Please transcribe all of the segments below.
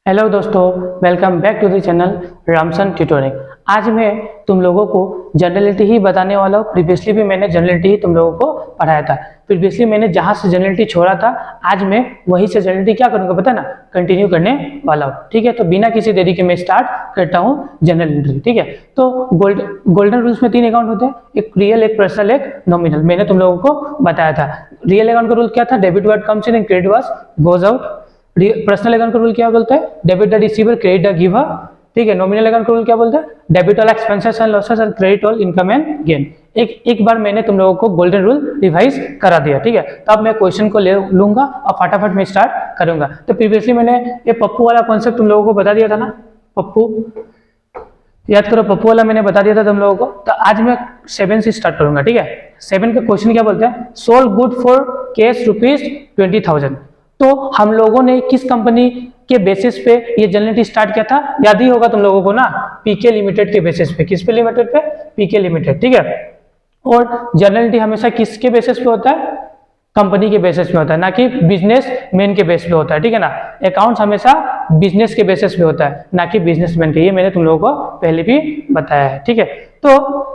Hello दोस्तों, welcome back to the channel Ramsan tutorial. आज मैं तुम लोगों को जनरलिटी ही बताने वाला हूँ। प्रीवियसली भी मैंने जनरलिटी ही तुम लोगों को पढ़ाया था। प्रीवियसली मैंने जहाँ से जनरलिटी छोड़ा था, आज मैं वहीं से जनरलिटी क्या करूँगा पता ना, कंटिन्यू करने वाला हूँ। ठीक है, तो बिना किसी देरी के मैं स्टार्ट करता हूँ जनरलिटी। ठीक है, तो गोल्डन रूल्स में 3 अकाउंट होते हैं, एक रियल, एक पर्सनल, एक नॉमिनल। मैंने तुम लोगों को बताया था। रियल अकाउंट का रूल क्या था, debit what comes in and credit word goes out. Personal account का रूल क्या बोलता है, debit the receiver credit the giver. ठीक है, नॉमिनल अकाउंट का रूल क्या बोलता है, debit all expenses and losses and credit all income and gain. एक बार मैंने तुम लोगों को गोल्डन रूल रिवाइज करा दिया। ठीक है, तो अब मैं क्वेश्चन को ले लूंगा और फटाफट मैं स्टार्ट करूंगा। तो प्रीवियसली मैंने ये पप्पू वाला कॉन्सेप्ट तुम लोगों को बता दिया था ना, पप्पू याद करो, पप्पू वाला मैंने बता दिया था तुम लोगों को। तो आज मैं 7 से स्टार्ट करूंगा। ठीक है, 7 का क्वेश्चन क्या बोलते हैं, सोल्ड गुड फॉर कैश ₹20,000। तो हम लोगों ने किस कंपनी के बेसिस पे ये जनरलिटी स्टार्ट किया था, याद ही होगा तुम लोगों को ना, पीके लिमिटेड के बेसिस पे। किस पे लिमिटेड पे, पीके लिमिटेड। ठीक है, और जनरलिटी हमेशा किसके बेसिस पे होता है, कंपनी के बेसिस पे होता है, ना कि बिजनेस मैन के बेस पे होता है। ठीक है ना, अकाउंट्स हमेशा बिजनेस के बेसिस पे होता है, ना कि बिजनेसमैन के। ये मैंने तुम लोगों को पहले भी बताया है। ठीक है, तो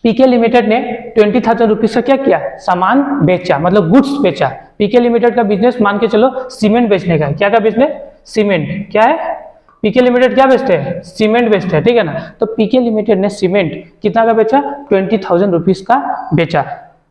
पीके लिमिटेड ने 20,000 रुपीज का क्या किया, सामान बेचा, मतलब गुड्स बेचा। पीके लिमिटेड का बिजनेस मान के चलो सीमेंट बेचने का है। क्या का बिजनेस, सीमेंट। क्या है, पीके लिमिटेड क्या बेचते हैं, सीमेंट बेचते हैं। ठीक है ना, तो पीके लिमिटेड ने सीमेंट कितना का बेचा, 20,000 रुपीज का बेचा।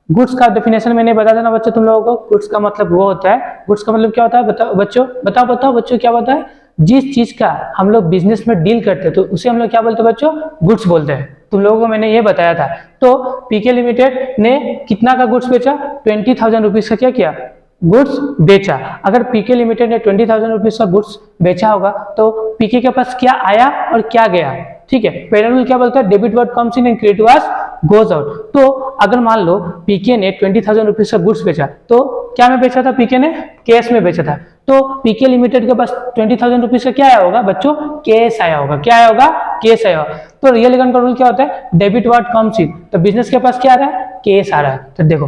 गुड्स का डेफिनेशन मैंने बता देना बच्चों तुम लोगों को। गुड्स का मतलब वो होता है, गुड्स का मतलब क्या होता है, बताओ बच्चों, बताओ बच्चों क्या होता है। जिस चीज का हम लोग बिजनेस में डील करते हैं तो उसे हम लोग क्या बोलते हैं बच्चों, गुड्स बोलते हैं। तुम लोगों को मैंने ये बताया था। तो पीके लिमिटेड ने कितना का गुड्स बेचा, 20,000 रुपीज का क्या किया, गुड्स बेचा। अगर पीके लिमिटेड ने 20,000 रुपीज का गुड्स बेचा होगा तो पीके के पास क्या आया और क्या गया। ठीक है, पहला रूल क्या बोलता है, debit what comes in and credit word goes out. तो अगर मान लो पीके ने 20,000 रुपीज का गुड्स बेचा, तो क्या में बेचा था, पीके ने कैश में बेचा था। तो पीके लिमिटेड के पास 20,000 रुपीज का क्या आया होगा बच्चों, कैश आया होगा। क्या आया होगा, कैश आया होगा। तो रियल अकाउंट का रूल क्या होता है, डेबिट वर्ड कम्स इन, तो बिजनेस के पास क्या आ रहा है, कैश आ रहा है। तो देखो,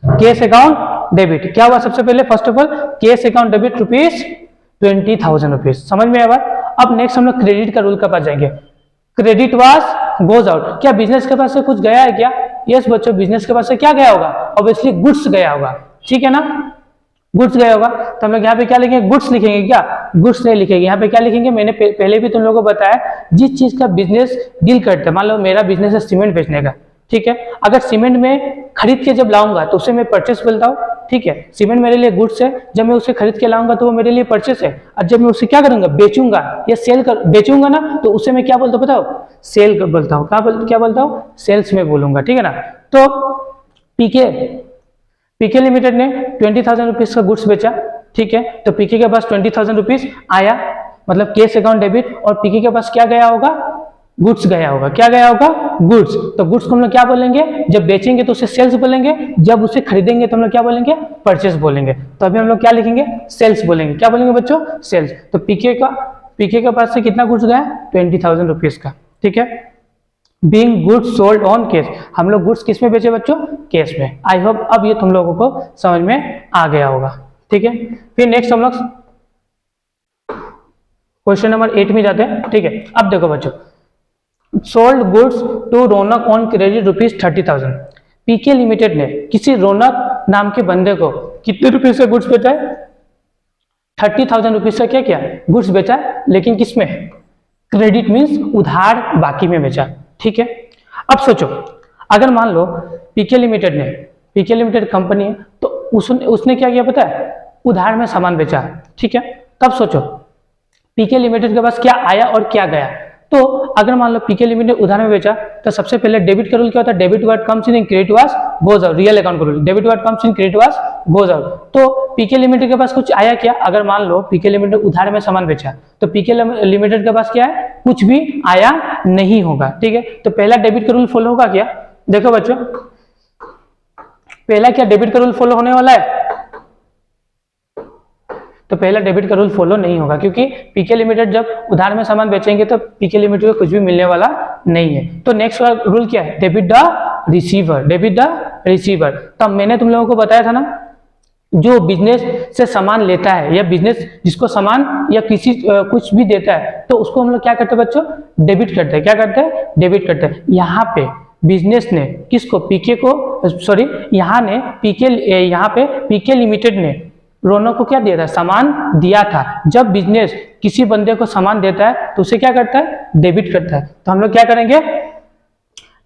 कैश अकाउंट डेबिट क्या हुआ, सबसे पहले first of all cash account debit ₹20,000 rupees. समझ में आया बात। अब नेक्स्ट हम लोग क्रेडिट का रूल के पास जाएंगे। क्रेडिट वाज गोज आउट, क्या बिजनेस के पास से कुछ गया है क्या, यस बच्चों, बिजनेस के पास से क्या गया होगा, ऑब्वियसली गुड्स गया होगा। ठीक है ना, गुड्स गया होगा। तो हम लोग यहाँ पे क्या लिखेंगे, गुड्स लिखेंगे। क्या, गुड्स नहीं लिखेंगे, यहाँ पे क्या लिखेंगे, मैंने पहले भी तुम लोगों को बताया, जिस चीज का बिजनेस डील करते हैं। मान लो मेरा बिजनेस है सीमेंट बेचने का। ठीक है, अगर सीमेंट में खरीद के जब लाऊंगा तो उसे मैं परचेस बोलता हूँ। ठीक है, सीमेंट मेरे लिए गुड्स है, जब मैं उसे खरीद के लाऊंगा तो वो मेरे लिए परचेस है। और जब मैं उसे क्या करूंगा, बेचूंगा या सेल कर बेचूंगा ना, तो उसे मैं क्या बोलता हूँ बताओ, सेल बोलता हूँ। क्या बोलता हूँ, सेल्स में बोलूंगा। ठीक है ना, तो पीके लिमिटेड ने 20,000 रुपीज का गुड्स बेचा। ठीक है, तो पीके के पास 20,000 रुपीज आया, मतलब कैश अकाउंट डेबिट, और पीके के पास क्या गया होगा, गुड्स गया होगा। क्या गया होगा, गुड्स। तो गुड्स को हम लोग क्या बोलेंगे, जब बेचेंगे तो उसे सेल्स बोलेंगे, जब उसे खरीदेंगे तो हम लोग क्या बोलेंगे, परचेस बोलेंगे। तो अभी हम लोग क्या लिखेंगे, सेल्स बोलेंगे। क्या बोलेंगे बच्चों, सेल्स। तो पीके के पास से कितना गुड्स गया, 20,000 रुपीज का। ठीक है, being goods sold on cash, हम लोग गुड्स किस में बेचे बच्चों, कैश में। आई होप अब ये तुम लोगों को समझ में आ गया होगा। ठीक है, फिर नेक्स्ट हम लोग क्वेश्चन नंबर 8 में जाते हैं। ठीक है, अब देखो बच्चों, sold goods to Raunak on credit ₹30,000। PK limited ने किसी रौनक नाम के बंदे को कितने रुपए से गुड्स बेचा है, 30,000 रुपीज का क्या किया, गुड्स बेचा है, लेकिन किसमें, क्रेडिट मीन्स उधार बाकी में बेचा। ठीक है, अब सोचो, अगर मान लो पीके लिमिटेड कंपनी है, तो उसने क्या किया पता है, उधार में सामान बेचा। ठीक है, तब सोचो पीके लिमिटेड के पास क्या आया और क्या गया। तो अगर मान लो पीके लिमिटेड उधार में बेचा, तो सबसे पहले डेबिट का रूल क्या होता है, debit what comes in and credit what's goes out. Real account का rule, debit what comes in credit what's goes out. तो पीके लिमिटेड के पास कुछ आया क्या, अगर मान लो पीके लिमिटेड उधार में सामान बेचा, तो पीके लिमिटेड के पास क्या है, कुछ भी आया नहीं होगा। ठीक है, तो पहला डेबिट का रूल फॉलो होगा क्या, देखो बच्चों, पहला क्या डेबिट का रूल फॉलो होने वाला है, तो पहला डेबिट का रूल फॉलो नहीं होगा, क्योंकि पीके लिमिटेड जब उधार में सामान बेचेंगे तो पीके लिमिटेड को कुछ भी मिलने वाला नहीं है। तो नेक्स्ट वाला रूल क्या है, डेबिट द रिसीवर। तब मैंने तुम लोगों को बताया था ना, जो बिजनेस से सामान लेता है या बिजनेस जिसको सामान या किसी कुछ भी देता है तो उसको हम लोग क्या करते हैं बच्चों, डेबिट करते हैं। क्या करते हैं, डेबिट करते हैं। यहाँ पे बिजनेस ने किसको, पीके को, सॉरी यहाँ पे पीके लिमिटेड ने रोनक को क्या दिया था, सामान दिया था। जब बिजनेस किसी बंदे को सामान देता है तो उसे क्या करता है, डेबिट करता है। तो हम लोग क्या करेंगे,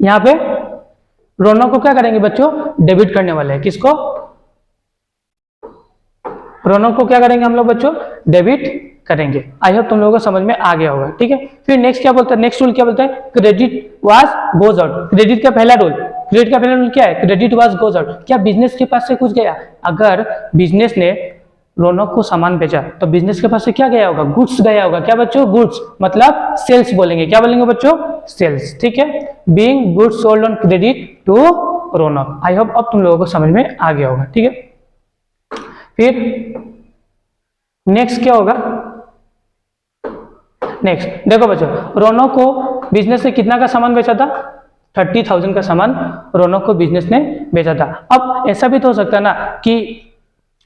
यहाँ पे रोनक को क्या करेंगे बच्चों, डेबिट करने वाले हैं। किसको, रोनक को क्या करेंगे हम लोग बच्चों, डेबिट करेंगे। आई होप तुम लोगों को समझ में आ गया होगा, ठीक है। फिर नेक्स्ट क्या बोलता है, नेक्स्ट रूल क्या बोलता है, credit what's goes out. Credit का पहला रूल, क्रेडिट का पहला रूल क्या है, क्रेडिट वाज गोज आउट। क्या बिजनेस के पास से कुछ गया, अगर बिजनेस ने रोनक को सामान बेचा तो बिजनेस के पास से क्या गया होगा, गुड्स गया होगा। क्या बच्चों, गुड्स, मतलब सेल्स बोलेंगे। क्या बोलेंगे बच्चों, सेल्स, ठीक है। Being goods sold on credit to Raunak. I hope अब तुम लोगों को समझ में आ गया होगा, ठीक है। फिर नेक्स्ट क्या होगा, नेक्स्ट देखो बच्चों, रोनक को बिजनेस ने कितना का सामान बेचा था, 30,000 का सामान रोनक को बिजनेस ने बेचा था। अब ऐसा भी तो हो सकता है ना कि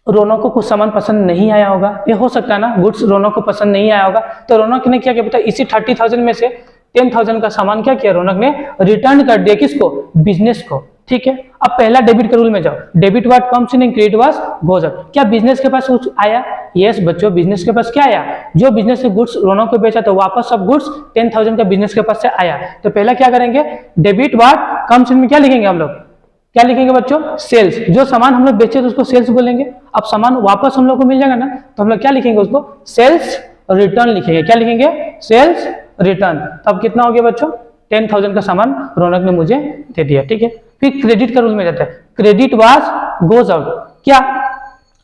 रोनक को कुछ सामान पसंद नहीं आया होगा, ये हो सकता है ना, गुड्स रोनक को पसंद नहीं आया होगा। तो रोनक ने क्या किया पता, इसी 30,000 में से 10,000 का सामान क्या किया, रोनक ने रिटर्न कर दिया। किसको, बिजनेस को, ठीक है। अब पहला डेबिट के रूल में जाओ, debit what comes in and credit what goes out. क्या बिजनेस के पास कुछ आया, यस बच्चों, बिजनेस के पास क्या आया, जो बिजनेस से गुड्स रोनक को बेचा तो वापस सब गुड्स 10,000 का बिजनेस के पास से आया। तो पहला क्या करेंगे, डेबिट व्हाट कम्स इन में क्या लिखेंगे हम लोग, क्या लिखेंगे बच्चों, सेल्स। जो सामान हम लोग बेचे तो उसको सेल्स बोलेंगे। अब सामान वापस हम लोग को मिल जाएगा ना, तो हम लोग क्या लिखेंगे उसको, सेल्स रिटर्न लिखेंगे। क्या लिखेंगे, सेल्स रिटर्न। तब कितना हो गया बच्चों, 10,000 का सामान रोनक ने मुझे दे दिया, ठीक है। फिर क्रेडिट का रूल में जाता है, क्रेडिट वाज गोज आउट। क्या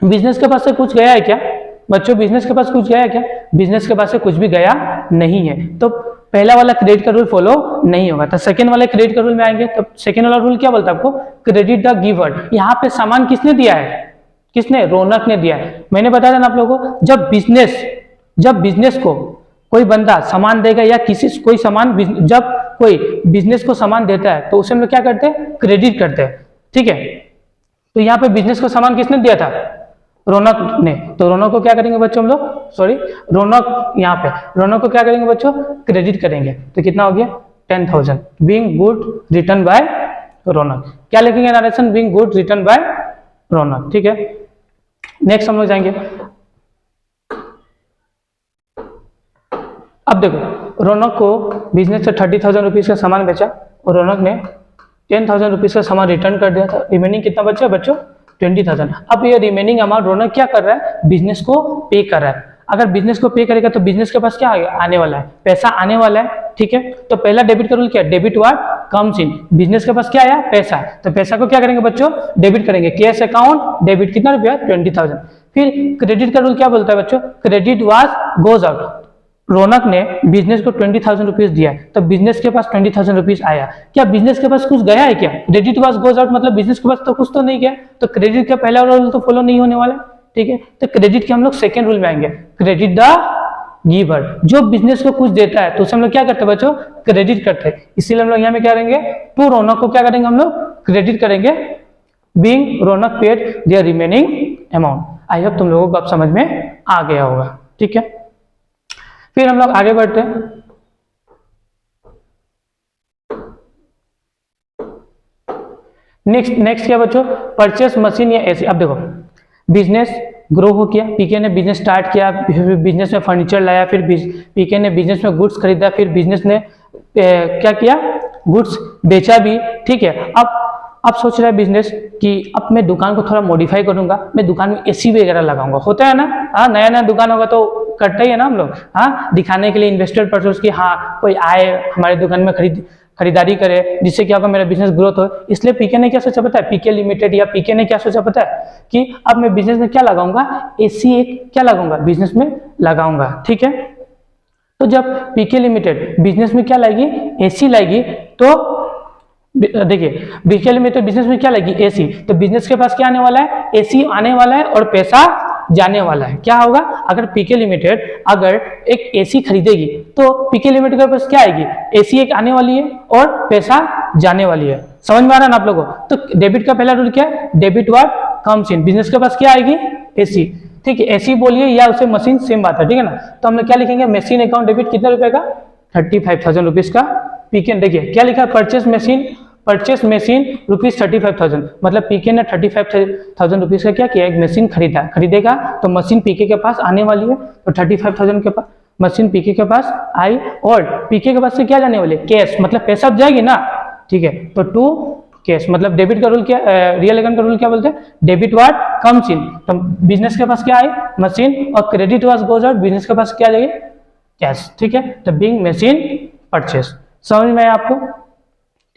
बिजनेस के पास से कुछ गया है क्या बच्चों, बिजनेस के पास कुछ गया है क्या, बिजनेस के पास से कुछ भी गया नहीं है। तो पहला वाला क्रेडिट का रूल फॉलो नहीं होगा। तो सेकंड वाले क्रेडिट का रूल में आएंगे, तो सेकंड वाला रूल क्या बोलता है आपको, क्रेडिट द गिवर। यहाँ पे सामान किसने दिया है, किसने, रोनक ने दिया है। मैंने बताया था ना आप लोगों को, जब बिजनेस को कोई बंदा सामान देगा या कोई सामान, जब कोई बिजनेस को सामान देता है तो उसे हम लोग क्या करते हैं, क्रेडिट करते हैं, ठीक है। तो यहाँ पे बिजनेस को सामान किसने दिया था, रोनक ने। तो रोनक को क्या करेंगे बच्चों हम लोग, सॉरी रोनक, यहाँ पे रोनक को क्या करेंगे बच्चों, क्रेडिट करेंगे। तो कितना हो गया, 10,000 being good return by Raunak. क्या लिखेंगे narration, being good return by Raunak, ठीक है। नेक्स्ट हम लोग जाएंगे, अब देखो रोनक को बिजनेस से 30,000 रुपीज का सामान बेचा और रोनक ने 10,000 रुपीज का सामान रिटर्न कर दिया था। रिमेनिंग कितना बचा बच्चों, 20,000। अब ये रिमेनिंग अमाउंट रोनक क्या कर रहा है, बिजनेस को पे कर रहा है। अगर बिजनेस को पे करेगा तो बिजनेस के पास क्या आने वाला है, पैसा आने वाला है, ठीक है। तो पहला डेबिट का रूल क्या है, debit what comes in. Business के पास क्या आया, पैसा। तो पैसा को क्या करेंगे बच्चों, डेबिट करेंगे। कैश अकाउंट डेबिट कितना रुपया, 20,000। फिर क्रेडिट का रूल क्या बोलता है बच्चों, credit what's goes out. Ronak ने बिजनेस को 20,000 रुपीज दिया, तो बिजनेस के पास 20,000 रुपीज आया। क्या बिजनेस के पास कुछ गया है क्या, क्रेडिट वाज गोज आउट मतलब बिजनेस के पास तो कुछ तो नहीं गया। तो क्रेडिट का पहला रूल तो फॉलो नहीं होने वाला, ठीक है। तो क्रेडिट के हम लोग सेकंड रूल में आएंगे, क्रेडिट द गिवर। जो बिजनेस को कुछ देता है तो उसे हम लोग क्या करते हैं बच्चों, क्रेडिट करते हैं। इसीलिए हम लोग यहाँ में क्या करेंगे, टू रोनक को क्या करेंगे हम लोग, क्रेडिट करेंगे। Being Raunak paid their remaining amount. I hope तुम लोगों को अब समझ में आ गया होगा, ठीक है। फिर हम लोग आगे बढ़ते हैं, नेक्स्ट क्या बच्चों, परचेस मशीन या एसी। अब देखो बिजनेस ग्रो हो किया, पीके ने बिजनेस स्टार्ट किया, फिर बिजनेस में फर्नीचर लाया, फिर पीके ने बिजनेस में गुड्स खरीदा, फिर बिजनेस ने क्या किया, गुड्स बेचा भी, ठीक है। अब सोच रहा है बिजनेस कि अब मैं दुकान को थोड़ा मॉडिफाई करूंगा, मैं दुकान में एसी वगैरह लगाऊंगा। होता है ना, हाँ, नया नया दुकान होगा तो करते ही है ना हम लोग, हाँ, दिखाने के लिए इन्वेस्टर पर्पस की, हाँ कोई आए हमारे दुकान में खरीदारी करे, जिससे क्या होगा, मेरा बिजनेस ग्रोथ हो। इसलिए पीके ने क्या सोचा पता है, पीके लिमिटेड या पीके ने क्या सोचा पता है कि अब मैं बिजनेस में क्या लगाऊंगा, एसी एक क्या लगाऊंगा, बिजनेस में लगाऊंगा, ठीक है। तो जब पीके लिमिटेड बिजनेस में क्या लाएगी, एसी लाएगी, तो देखिए पीके लिमिटेड बिजनेस में क्या लाएगी, एसी। तो बिजनेस के पास क्या आने वाला है, एसी आने वाला है और पैसा जाने वाला है। क्या होगा, अगर पीके लिमिटेड अगर एक एसी खरीदेगी तो पीके लिमिटेड के पास क्या आएगी, एसी एक आने वाली है और पैसा जाने वाली है। समझ में आ रहा है ना आप लोगों को। तो डेबिट का पहला रूल क्या है, debit what comes in, business के पास क्या आएगी, एसी, ठीक है, एसी बोलिए या उसे मशीन, सेम बात है, ठीक है ना। तो हम लोग क्या लिखेंगे, मशीन अकाउंट डेबिट कितने रुपए का, 35,000 रुपीज का। पीके देखिए क्या लिखा, परचेस मशीन रुपीज 35,000, मतलब पीके ने 35,000 रुपीज का क्या किया, एक मशीन खरीदेगा तो मशीन पीके के पास आने वाली है, तो 35,000 के पास मशीन पीके के पास आई, और पीके के पास से क्या जाने वाले, कैश, मतलब पैसा अब जाएगी ना, ठीक है। तो टू कैश, मतलब डेबिट का रूल क्या, रियल अकाउंट का रूल क्या बोलते हैं, डेबिट व्हाट कम्स इन, तो बिजनेस के पास क्या आई, मशीन, और credit what goes out, business के पास क्या जाएगी, कैश, ठीक है। तो बीइंग मशीन परचेस, समझ में आया आपको,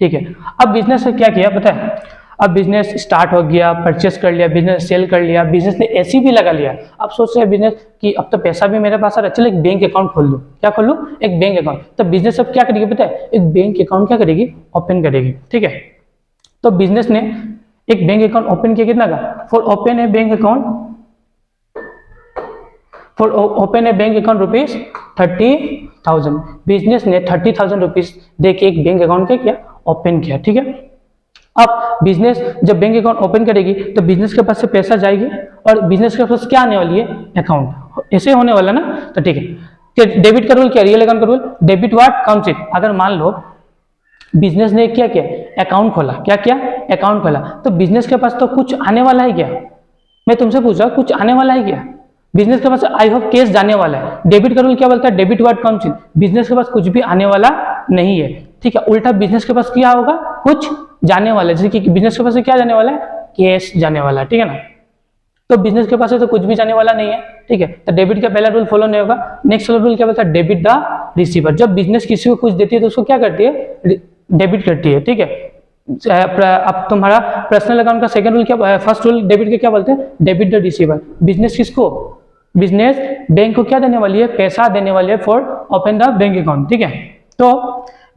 ठीक है। अब बिजनेस ने क्या किया पता है, अब बिजनेस स्टार्ट हो गया, परचेस कर लिया, बिजनेस सेल कर लिया, बिजनेस ने एसी भी लगा लिया। अब सोच रहे हैं बिजनेस कि अब तो पैसा भी मेरे पास आ रहा है, चलो एक बैंक अकाउंट खोल लूँ, क्या खोल लूँ, एक बैंक अकाउंट। तो बिजनेस अब क्या करेगी पता है, एक बैंक अकाउंट क्या करेगी, ओपन करेगी, ठीक है। तो बिजनेस ने एक बैंक अकाउंट ओपन किया, कितना का, for open A bank account rupees 30,000, business ने 30,000 रुपीज दे के एक बैंक अकाउंट क्या किया, ओपन किया, ठीक है। अब बिजनेस जब बैंक अकाउंट ओपन करेगी तो बिजनेस के पास से पैसा जाएगी, और बिजनेस के पास क्या आने वाली है, अकाउंट, ऐसे होने वाला ना, तो ठीक है। डेबिट का रूल क्या, रियल अकाउंट का rule, debit what comes in, अगर मान लो बिजनेस ने क्या किया, अकाउंट खोला, क्या किया, अकाउंट खोला, तो बिजनेस के पास तो कुछ आने वाला है क्या, मैं तुमसे पूछ रहा हूं कुछ आने वाला है क्या, बिजनेस के पास आई होप कैश जाने वाला है। डेबिट का रूल क्या बोलता है, debit what comes in, business के पास कुछ भी आने वाला नहीं है, ठीक है। उल्टा बिजनेस के पास क्या होगा, कुछ जाने वाला है, जैसे कि बिजनेस के पास से क्या जाने वाला है, कैश जाने वाला है, ठीक है ना। तो बिजनेस के पास से तो कुछ भी जाने वाला नहीं है, ठीक है। तो डेबिट का पहला रूल फॉलो नहीं होगा। नेक्स्ट रूल क्या बोलता है, डेबिट द रिसीवर, जब बिजनेस किसी को कुछ देती है तो उसको क्या करती है, डेबिट करती है, ठीक है। अब तुम्हारा पर्सनल अकाउंट का सेकंड रूल क्या, फर्स्ट रूल डेबिट के क्या बोलते हैं, डेबिट द रिसीवर, बिजनेस किसको, बिजनेस बैंक को क्या देने वाली है, पैसा देने वाली है for open the bank account, ठीक है। तो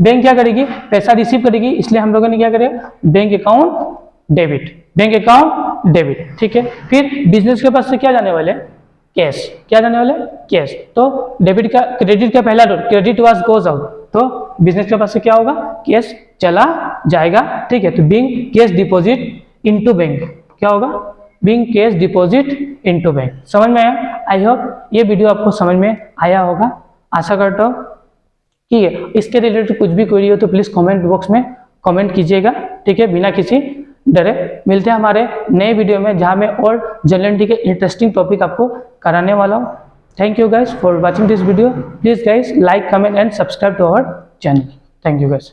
बैंक क्या करेगी, पैसा रिसीव करेगी, इसलिए हम लोगों ने क्या करें, बैंक अकाउंट डेबिट, ठीक है। फिर बिजनेस के पास से क्या जाने वाले, कैश, क्या जाने वाले, कैश। तो डेबिट का, क्रेडिट का पहला rule, credit what's goes out, तो बिजनेस के पास से क्या होगा, कैश चला जाएगा, ठीक है। तो being cash deposit into bank, क्या होगा, being cash deposit into bank, समझ में आया। आई होप ये वीडियो आपको समझ में आया होगा, आशा करता हूँ, ठीक है। इसके रिलेटेड कुछ भी क्वेरी हो तो प्लीज कमेंट बॉक्स में कमेंट कीजिएगा, ठीक है, बिना किसी डरे। मिलते हैं हमारे नए वीडियो में, जहां मैं और जनरल के इंटरेस्टिंग टॉपिक आपको कराने वाला हूँ। Thank you guys for watching this video, please guys like, comment and subscribe to our channel. Thank you guys.